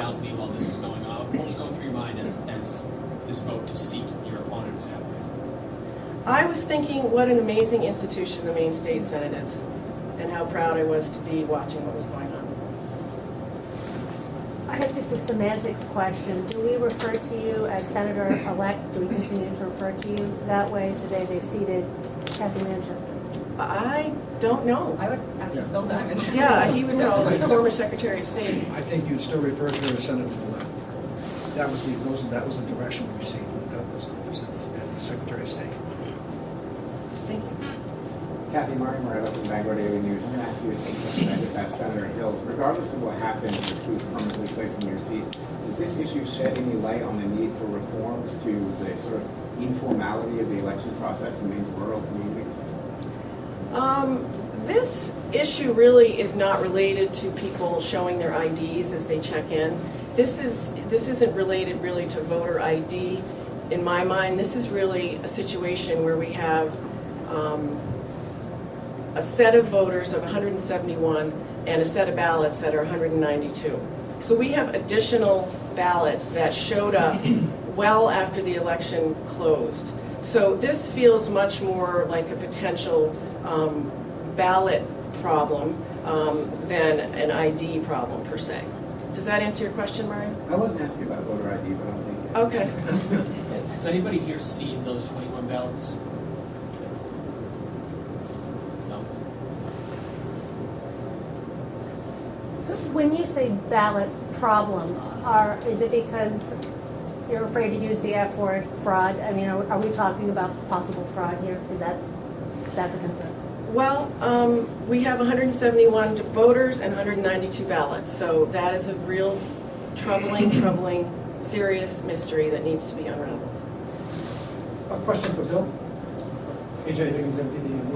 around me while this was going on? What was going through your mind as this vote to seat your opponent was happening? I was thinking what an amazing institution the Maine State Senate is, and how proud I was to be watching what was going on. I have just a semantics question. Do we refer to you as Senator-elect? Do we continue to refer to you that way? Today they seated Cathy Manchester. I don't know. I would, Bill Diamond. Yeah, he would know, the former Secretary of State. I think you'd still refer to her as Senator-elect. That was the direction we received from the governor's office and the Secretary of State. Thank you. Cathy Martin, from Bangor Daily News. I'm going to ask you the same question I just asked Senator Hill. Regardless of what happens with who's permanently placed in your seat, does this issue shed any light on the need for reforms to the sort of informality of the election process in Maine's rural communities? This issue really is not related to people showing their IDs as they check in. This isn't related really to voter ID. In my mind, this is really a situation where we have a set of voters of 171 and a set of ballots that are 192. So we have additional ballots that showed up well after the election closed. So this feels much more like a potential ballot problem than an ID problem per se. Does that answer your question, Mario? I wasn't asking about voter ID, but I'm thinking. Okay. Has anybody here seen those 21 ballots? No. So when you say ballot problem, is it because you're afraid to use the F word, fraud? I mean, are we talking about possible fraud here? Is that the concern? Well, we have 171 voters and 192 ballots, so that is a real troubling, serious mystery that needs to be unraveled. A question for Bill. AJ Higgins, MPD.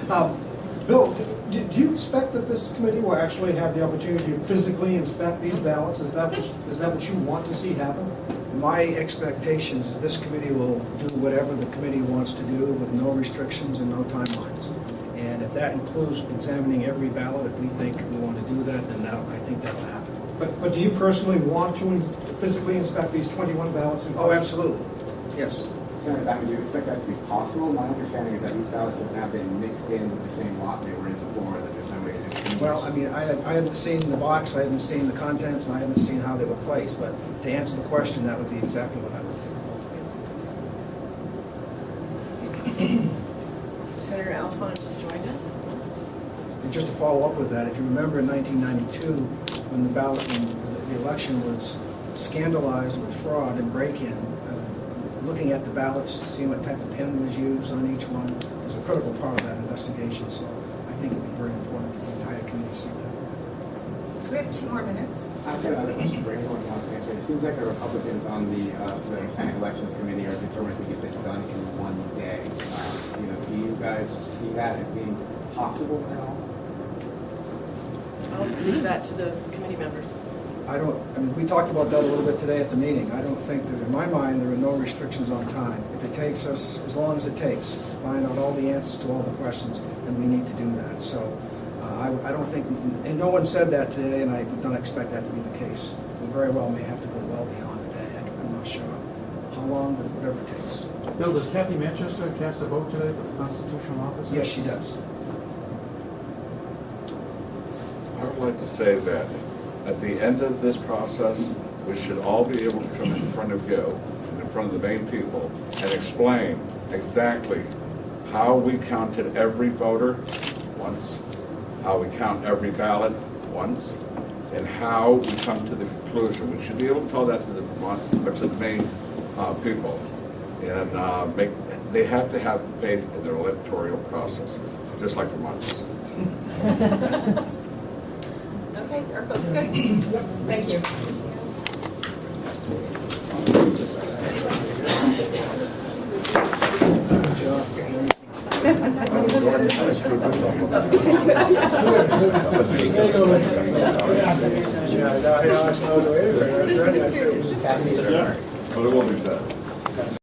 Oh, yes. Bill, do you expect that this committee will actually have the opportunity to physically inspect these ballots? Is that what you want to see happen? My expectations is this committee will do whatever the committee wants to do with no restrictions and no timelines. And if that includes examining every ballot, if we think we want to do that, then I think that will happen. But do you personally want to physically inspect these 21 ballots? Oh, absolutely. Yes. Senator Diamond, do you expect that to be possible? My understanding is that these ballots have now been mixed in with the same lot they were in before, that there's no way to distinguish. Well, I mean, I haven't seen the box, I haven't seen the contents, and I haven't seen how they were placed, but to answer the question, that would be exactly what I would do. Senator Alfont just joined us. And just to follow up with that, if you remember in 1992, when the election was scandalized with fraud and break-in, looking at the ballots, seeing what type of pen was used on each one was a critical part of that investigation. So I think it would be very important for the entire community to see that. So we have 2 more minutes. I've got another question for anyone who wants to answer. It seems like the Republicans on the Senate Elections Committee are determined to get this done in one day. Do you guys see that as being possible at all? I'll leave that to the committee members. I mean, we talked about that a little bit today at the meeting. I don't think that, in my mind, there are no restrictions on time. If it takes us as long as it takes to find out all the answers to all the questions, then we need to do that. So I don't think, and no one said that today, and I don't expect that to be the case. We very well may have to go well beyond a day. I'm not sure how long, but whatever it takes. Bill, does Cathy Manchester cast a vote today for the constitutional office? Yes, she does. I would like to say that at the end of this process, we should all be able to come in front of you, in front of the Maine people, and explain exactly how we counted every voter once, how we count every ballot once, and how we come to the conclusion. We should be able to tell that to the Maine people, and they have to have faith in their electoral process, just like Vermonters. Okay, are folks good? Thank you. But it will be said.